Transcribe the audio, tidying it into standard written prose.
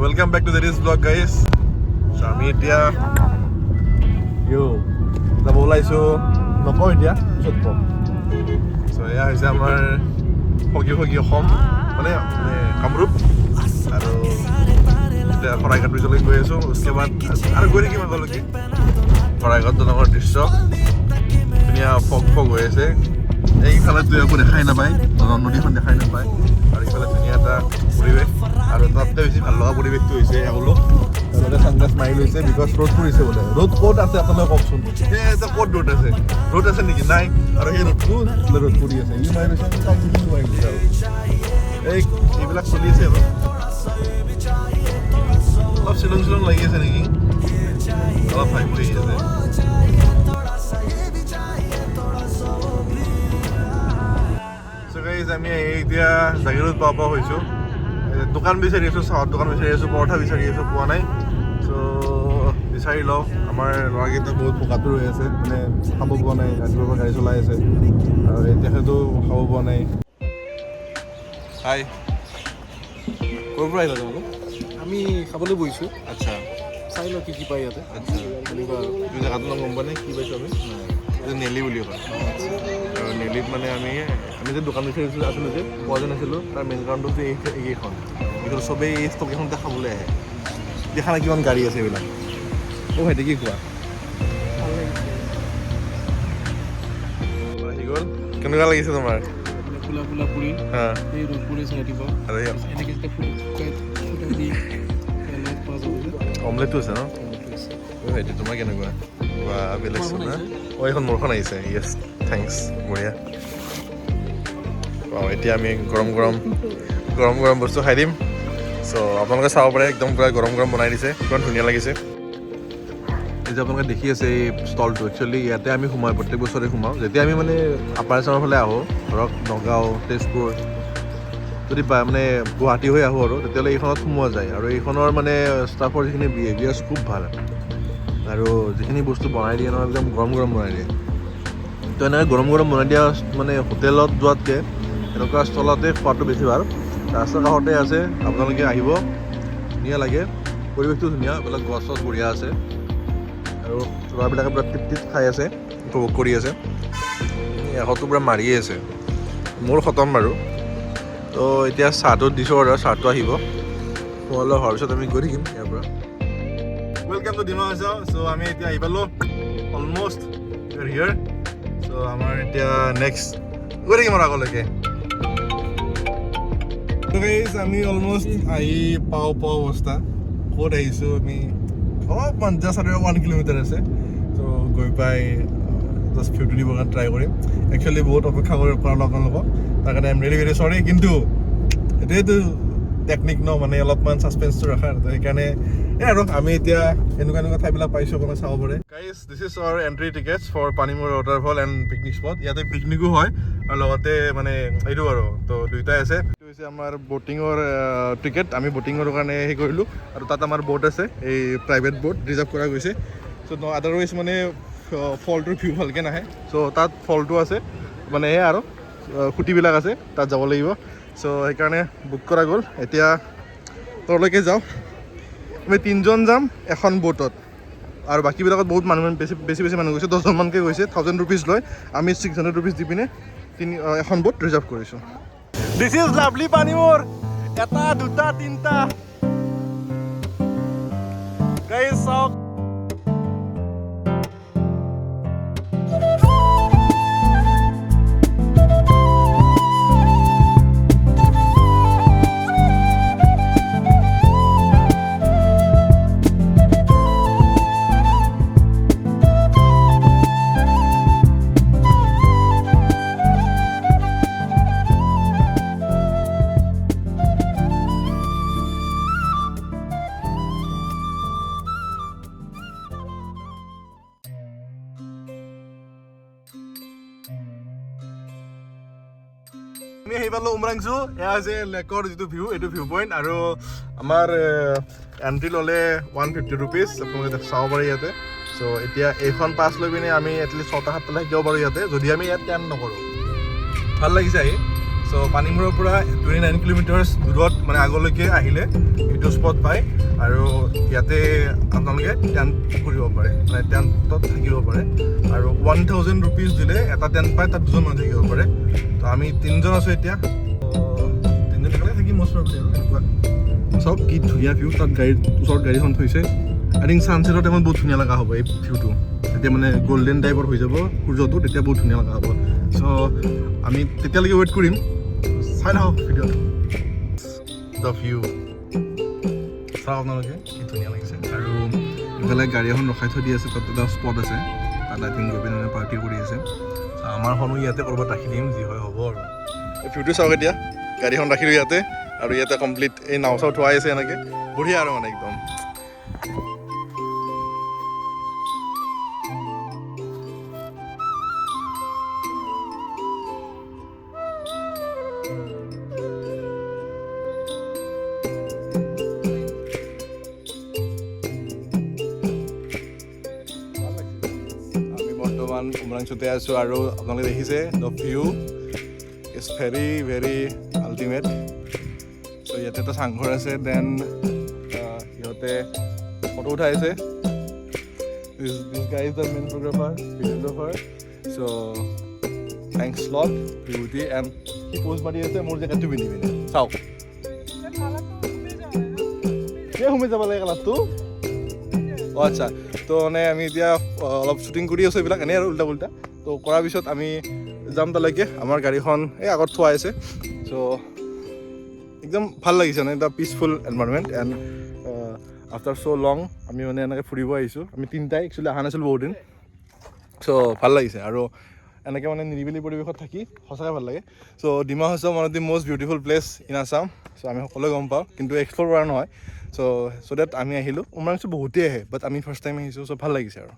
welcome back to the Riz vlog guys. So আমি এতিয়া যাব ওলাইছো নকওঁ এতিয়া পিছত কম. So এয়া হৈছে আমাৰ সগি অসম মানে কামৰূপ আৰু এতিয়া শৰাইঘাট ব্ৰিজলৈ গৈ আছো. उसके बाद আৰু গৈ থাকিম আগলৈকে. শৰাইঘাট দলঙৰ দৃশ্য ধুনীয়া ফগ হৈ আছে. এইফালে তুই একো দেখাই নাপায়, নদীখন দেখাই নাপায় আৰু এইফালে ধুনীয়া এটা পৰিৱেশ আৰু তাতকৈ বেছি ভাল লগা পৰিৱেশটো হৈছে এওঁলোক তেওঁলোকে ছানগ্লাছ মাৰি লৈছে বিকজ ৰ'দ পৰিছে বোলে. ৰ'দ ক'ত আছে আপোনালোকে কওকচোন, এতিয়া ক'ত ৰ'দ আছে নেকি? নাই. আৰু সেই ৰ'দটো ৰ'দ পৰি আছে, ই মাৰি লৈছে মাৰি লৈছে আৰু এইবিলাক চলি আছে আৰু অলপ শ্বিলং লাগি আছে নেকি, অলপ ভাই পৰি আছে. আমি এতিয়া জাগিৰোড পাব হৈছোঁ. দোকান বিচাৰি আছোঁ, চাহৰ দোকান বিচাৰি আছোঁ, পৰঠা বিচাৰি আছোঁ, পোৱা নাই. চ' বিচাৰি লওঁ. আমাৰ ল'ৰাকেইটা বহুত ভোকাতো ৰৈ আছে, মানে খাব পোৱা নাই, ৰাতিপুৱাৰ পৰা গাড়ী চলাই আছে আৰু তেখেতো খাব পোৱা নাই. হাই, ক'ৰ পৰা আহিলা তোমালোক? আমি খাবলৈ বহিছোঁ. আচ্ছা, চাই লওঁ কি পাই ইয়াতে. আচ্ছা, এনেকুৱা জেগাটোৰ নাম গম পোৱা নাই? কি পাইছোঁ আমি? এইটো নেলি বুলি কয়. আৰু নেলিত মানে আমি যে দোকান বিচাৰি আছিলোঁ যে পোৱা যে নাছিলোঁ, তাৰ মেইন কাৰণটো যে এইকেইখন চবেই এই ষ্টকেইখনতে খাবলৈ আহে. দেখা নাই কিমান গাড়ী আছে এইবিলাক. অ' ভাইটি কি কোৱা? আহি গ'ল. কেনেকুৱা লাগিছে তোমাৰ? ফুলা ফুলা পুৰি হা এই ৰ'দ পৰিছে ৰাতিপুৱা আৰু এনেকৈ যেতিয়া ফুটাই দি তেলত পোৱা যাব যে অমলেটটো আছে ন? অ' ভাইটি তোমাৰ কেনেকুৱা? বা বেলেগ চোন না? অ' এইখন মোৰখন আহিছে. য়েছ, থেংকছ, বঢ়িয়া. এতিয়া আমি গৰম বস্তু খাই দিম. চ' আপোনালোকে চাব পাৰে, একদম পূৰা গৰম বনাই দিছে, কিমান ধুনীয়া লাগিছে. এই যে আপোনালোকে দেখি আছে এই ষ্টলটো, একচুৱেলি ইয়াতে আমি সোমাওঁ, প্ৰত্যেক বছৰে সোমাওঁ. যেতিয়া আমি মানে আপাৰ আছামৰ ফালে আহোঁ, ধৰক নগাঁও, তেজপুৰ, যদি মানে গুৱাহাটী হৈ আহোঁ আৰু তেতিয়াহ'লে এইখনত সোমোৱা যায়. আৰু এইখনৰ মানে ষ্টাফৰ যিখিনি বিহেভিয়াৰ্ছ খুব ভাল আৰু যিখিনি বস্তু বনাই দিয়ে নহয় একদম গৰম বনাই দিয়ে. তো এনেকৈ গৰম বনাই দিয়া মানে হোটেলত যোৱাতকৈ এনেকুৱা ষ্টলতে খোৱাটো বেছি ভাল. ৰাস্তাৰ কাষতে আছে, আপোনালোকে আহিব, ধুনীয়া লাগে, পৰিৱেশটো ধুনীয়া, এইবিলাক গছ বঢ়িয়া আছে আৰু ল'ৰাবিলাকে পূৰা তৃপ্তিত খাই আছে, উপভোগ কৰি আছে. এশটো পূৰা মাৰিয়ে আছে. মোৰ খতম বাৰু. তো এতিয়া চাহটো দিছোঁ আৰু চাহটো আহিব, খোৱা লোৱা হোৱাৰ পিছত আমি গৈ থাকিম ইয়াৰ পৰা. Welcome to Dima Hasao. So' আমি এতিয়া আহি পালোঁ, অলমষ্ট হিয়াৰ. চ' আমাৰ এতিয়া নেক্সট গৈ থাকিম আৰু আগলৈকে. আমি অলমষ্ট আহি পাওঁ অৱস্থা. ক'ত আহিছোঁ আমি, অলপমান জাষ্ট আৰু 1 কিলোমিটাৰ আছে. ত' গৈ পাই জাষ্ট ভিউটো দিবৰ কাৰণে ট্ৰাই কৰিম. একচুৱেলি বহুত অপেক্ষা কৰাৰ আপোনালোকক, তাৰ কাৰণে আই এম ৰিয়েলি ভেৰি চৰি. কিন্তু এইটোৱেতো টেকনিক ন, মানে অলপমান ছাছপেন্সটো ৰখাৰ. তো সেইকাৰণে আৰু আমি এতিয়া এনেকুৱা ঠাইবিলাক পাইছোঁ, আপোনালোকে চাব পাৰে. Guys, this is our entry tickets for Panimur waterfall and picnic spot. ইয়াতে পিকনিকো হয় আৰু লগতে মানে এইটো আৰু তো দুয়োটাই আছে. এইটো হৈছে আমাৰ ব'টিঙৰ টিকেট. আমি ব'টিঙৰ কাৰণে হেৰি কৰিলোঁ আৰু তাত আমাৰ ব'ট আছে, এই প্ৰাইভেট ব'ট ৰিজাৰ্ভ কৰা গৈছে. চ' আদাৰৱাইজ মানে ফলটোৰ ভিউ ভালকৈ নাহে. চ' তাত ফলটো আছে, মানে সেয়া আৰু খুঁটিবিলাক আছে, তাত যাব লাগিব. চ' সেইকাৰণে বুক কৰা গ'ল. এতিয়া তললৈকে যাওঁ. আমি 3জন যাম এখন ব'টত আৰু বাকীবিলাকত বহুত মানুহ বেছি মানুহ গৈছে, 10জনমানকৈ গৈছে. 1000 ৰুপিজ লয়. আমি 600 ৰুপিজ দি পিনে এখন ব'ট ৰিজাৰ্ভ কৰিছোঁ. This is lovely Panimur. 1, 2, 3 guys চাওক. আমি আহি পালোঁ উমৰাংচু. এয়া হৈছে লেকৰ যিটো ভিউ, এইটো ভিউ পইণ্ট. আৰু আমাৰ এণ্ট্ৰি ল'লে 150 ৰুপিজ, আপোনালোকে চাব পাৰে ইয়াতে. চ' এতিয়া এইখন পাছ লৈ পিনে আমি এটলিষ্ট 6টা 7টালৈ শিকিব পাৰোঁ ইয়াতে, যদি আমি ইয়াত কেম্প নকৰোঁ. ভাল লাগিছে আহি. চ' চ' পানীমূৰৰ পৰা 29 কিলোমিটাৰ্ছ দূৰত মানে আগলৈকে আহিলে এইটো স্পট পায় আৰু ইয়াতে আপোনালোকে টেণ্ট কৰিব পাৰে মানে টেণ্টত থাকিব পাৰে আৰু 1000 ৰুপিজ দিলে এটা টেণ্ট পায় তাত 2জন মানুহ থাকিব পাৰে তো আমি 3জন আছোঁ এতিয়া 3জন একেলগে থাকি মষ্ট প্ৰবলি আৰু এনেকুৱা চাওক কি ধুনীয়া ভিউ তাত গাড়ীৰ ওচৰত গাড়ীখন থৈছে আই থিংক ছানছেটৰ টাইমত বহুত ধুনীয়া লগা হ'ব এই ভিউটো তেতিয়া মানে গল্ডেন টাইপৰ হৈ যাব সূৰ্যটো তেতিয়া বহুত ধুনীয়া লগা হ'ব চ' আমি তেতিয়ালৈকে ৱেইট কৰিম চাই থাকক ভিডিঅ'টো দ্য ভিউ চাওক আপোনালোকে কি ধুনীয়া লাগিছে আৰু ইফালে গাড়ী এখন ৰখাই থৈ দি আছে তাত এটা স্পট আছে তাত আই থিংক গৈ পিনে পাৰ্টি কৰি আছে আমাৰখনো ইয়াতে ক'ৰবাত ৰাখি দিম যি হয় হ'ব আৰু এই ভিউটো চাওক এতিয়া গাড়ীখন ৰাখিলোঁ ইয়াতে আৰু ইয়াতে কমপ্লিট এই নাও চাও থোৱাই আছে এনেকৈ বঢ়িয়া আৰু মানে একদম বৰ্তমান উমৰাংচুতে আছোঁ আৰু আপোনালোকে দেখিছে the view is very very ultimate so' ইয়াতে এটা চাংঘৰ আছে দেন সিহঁতে ফটো উঠাইছে this guy is the main photographer videographer so' thanks lot beauty and সি প'জ মাৰি আছে মোৰ জেকেটটো পিন্ধি পিনে চাওক কিয় সোমাই যাব লাগে কালাৰটো অঁ আচ্ছা তো মানে আমি এতিয়া অলপ শ্বুটিং কৰি আছোঁ এইবিলাক এনেই আৰু উল্টা পুল্টা তো কৰাৰ পিছত আমি যাম তালৈকে আমাৰ গাড়ীখন এই আগত থোৱা আছে চ' একদম ভাল লাগিছে মানে এটা পিচফুল এনভাইৰনমেণ্ট এণ্ড আফটাৰ চ' লং আমি মানে এনেকৈ ফুৰিব আহিছোঁ আমি তিনিটাই একচুৱেলি অহা নাছিলোঁ বহুত দিন চ' ভাল লাগিছে আৰু এনেকৈ মানে নিৰিবিলি পৰিৱেশত থাকি সঁচাকৈ ভাল লাগে so' Dima Hasao one of the most beautiful place in Assam so' আমি সকলোৱে গম পাওঁ কিন্তু এক্সপ্ল'ৰ কৰা নহয় চ' ডেট আমি আহিলোঁ উমৰাংচু বহুতেই আহে বাট আমি ফাৰ্ষ্ট টাইম আহিছোঁ চ' ভাল লাগিছে আৰু